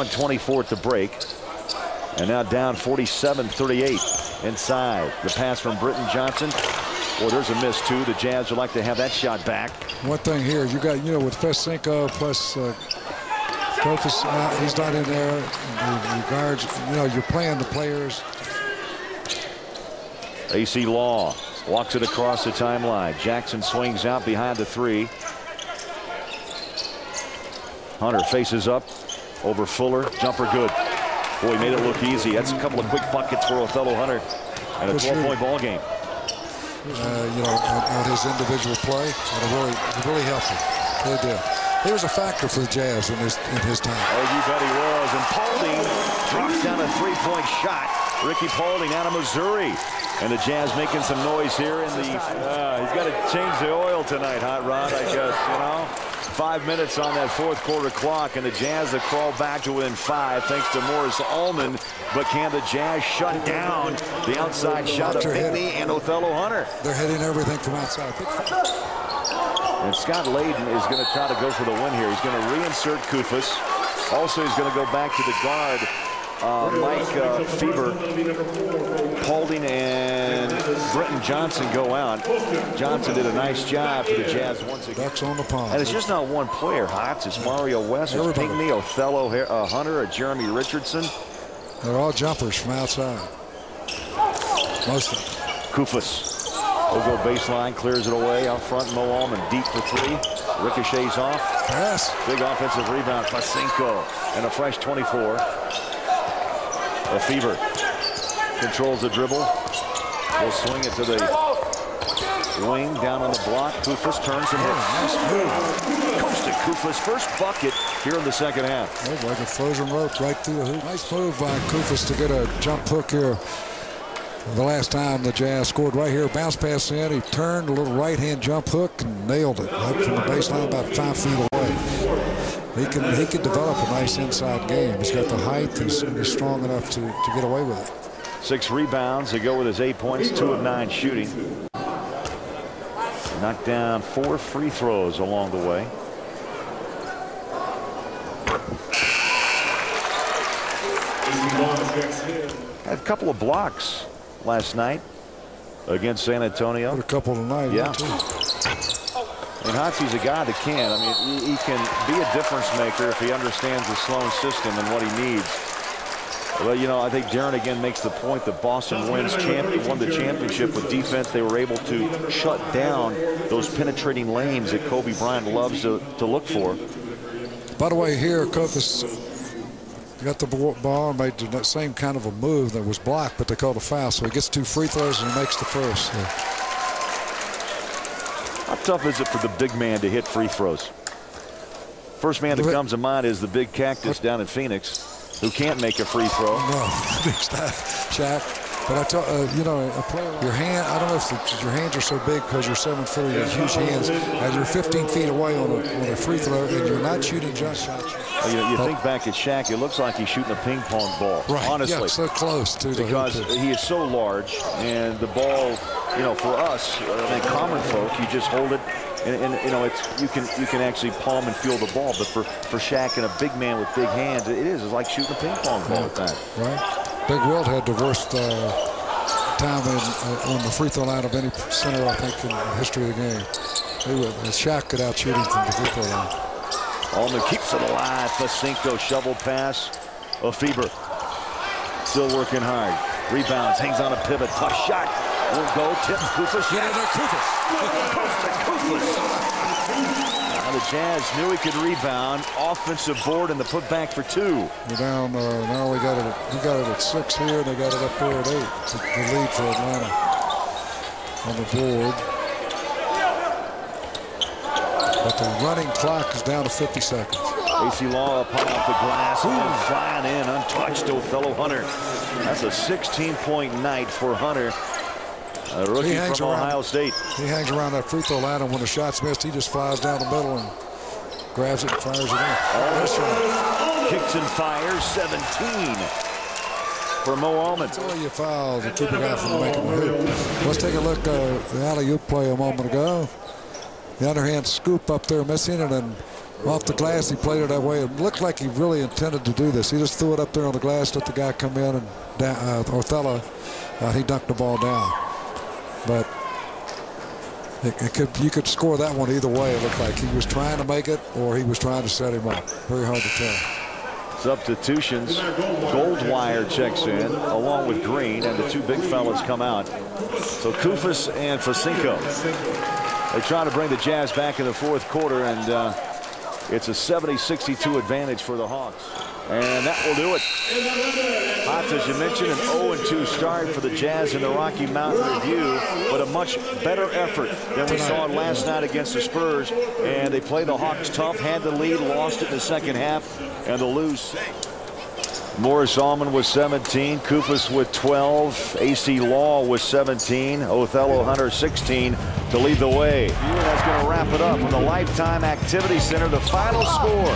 1:24 at the break. And now down 47-38 inside. The pass from Britton Johnson. Well, there's a miss, too. The Jazz would like to have that shot back. One thing here, you got, with Fesenko plus Koufos, he's not in there. In regards, you're playing the players. AC Law walks it across the timeline. Jackson swings out behind the three. Hunter faces up over Fuller. Jumper good. Boy, he made it look easy. That's a couple of quick buckets for Othello Hunter and a 12-point ball game. On his individual play, and it really helped him. Really did. He was a factor for the Jazz in his time. Oh, you bet he was. And Paulding drops down a three-point shot. Ricky Paulding out of Missouri. And the Jazz making some noise here in the... he's got to change the oil tonight, Hot Rod, I guess, 5 minutes on that fourth quarter clock, and the Jazz have crawled back to within 5 thanks to Morris Allman. But can the Jazz shut down the outside shot of Pinkney and Othello Hunter? They're hitting everything from outside. And Scott Layden is going to try to go for the win here. He's going to reinsert Koufos. Also, he's going to go back to the guard, Mike Feber. Paulding and Britton Johnson go out. Johnson did a nice job for the Jazz once again. Ducks on the pond. And it's just not one player, Hots. It's Mario West, it's Pinkney, Othello Hunter, Jeremy Richardson. They're all jumpers from outside. Most of them. Koufos will go baseline, clears it away. Out front, Mo Allman deep for three. Ricochets off. Pass. Big offensive rebound. Fesenko and a fresh 24. A Fever controls the dribble. Will swing it to the wing down on the block. Koufos turns and hits. Nice move. Kosta Koufos' first bucket here in the second half. Like a frozen rope right through the hoop. Nice move by Koufos to get a jump hook here. The last time the Jazz scored right here, bounce pass in, he turned a little right-hand jump hook and nailed it right from the baseline about 5 feet away. He can develop a nice inside game. He's got the height and he's strong enough to get away with it. 6 rebounds to go with his 8 points, 2 of 9 shooting. Knocked down 4 free throws along the way. Had a couple of blocks last night against San Antonio. Had a couple tonight. Yeah. And Hotsy's a guy that can. I mean, he can be a difference maker if he understands the Sloan system and what he needs. Well, I think Darren again makes the point that Boston won the championship with defense. They were able to shut down those penetrating lanes that Kobe Bryant loves to look for. By the way, here, Koufos got the ball and made the same kind of a move that was blocked, but they called a foul. So he gets 2 free throws and he makes the first. Yeah. How tough is it for the big man to hit free throws? First man that comes to mind is the big cactus down in Phoenix, who can't make a free throw. No, it's not Shaq. But I tell a player, your hand. I don't know if your hands are so big because you're 7 foot, you have huge hands, and you're 15 feet away on a free throw, and you're not shooting jump shots. Well, you think back at Shaq, it looks like he's shooting a ping pong ball. Right. Honestly, yeah, so close to because he is so large, and the ball, for us, common folk, you just hold it. And it's you can actually palm and feel the ball, but for Shaq and a big man with big hands, it's like shooting a ping pong ball at that. Right. Big Wilt had the worst time on the free throw line of any center, I think, in the history of the game. Shaq could outshoot him from the free throw line. Allman keeps it alive. Fesenko shovel pass. Feber still working hard. Rebounds, hangs on a pivot, tough shot. Won't go. Tip. Koufos. Get in there, Koufos. Now the Jazz knew he could rebound. Offensive board and the putback for 2. We're down. Now we got it at 6 here. They got it up there at 8. The lead for Atlanta on the board. But the running clock is down to 50 seconds. AC Law up high off the glass and flying in untouched. Othello Hunter. That's a 16-point night for Hunter. A rookie from Ohio State. He hangs around that free throw line, and when the shot's missed, he just flies down the middle and grabs it and fires it in. Kicks and fires. 17 for Mo Allman. That's all you foul to keep a guy from making the hoop. Let's take a look at the alley-oop play a moment ago. The underhand scoop up there missing, and then Off the glass, he played it that way. It looked like he really intended to do this. He just threw it up there on the glass, let the guy come in, and Othello, he dunked the ball down. But you could score that one either way. It looked like he was trying to make it or he was trying to set him up. Very hard to tell. Substitutions. Goldwire checks in along with Green, and the two big fellas come out. So Koufos and Fosinko. They try to bring the Jazz back in the fourth quarter, and it's a 70-62 advantage for the Hawks. And that will do it. Hot, as you mentioned, an 0-2 start for the Jazz in the Rocky Mountain Review, but a much better effort than we saw last night against the Spurs. And they play the Hawks tough, had the lead, lost it in the second half, and they'll lose. Morris Allman with 17, Koufos with 12, AC Law with 17, Othello Hunter 16 to lead the way. And that's going to wrap it up from the Lifetime Activity Center. The final score: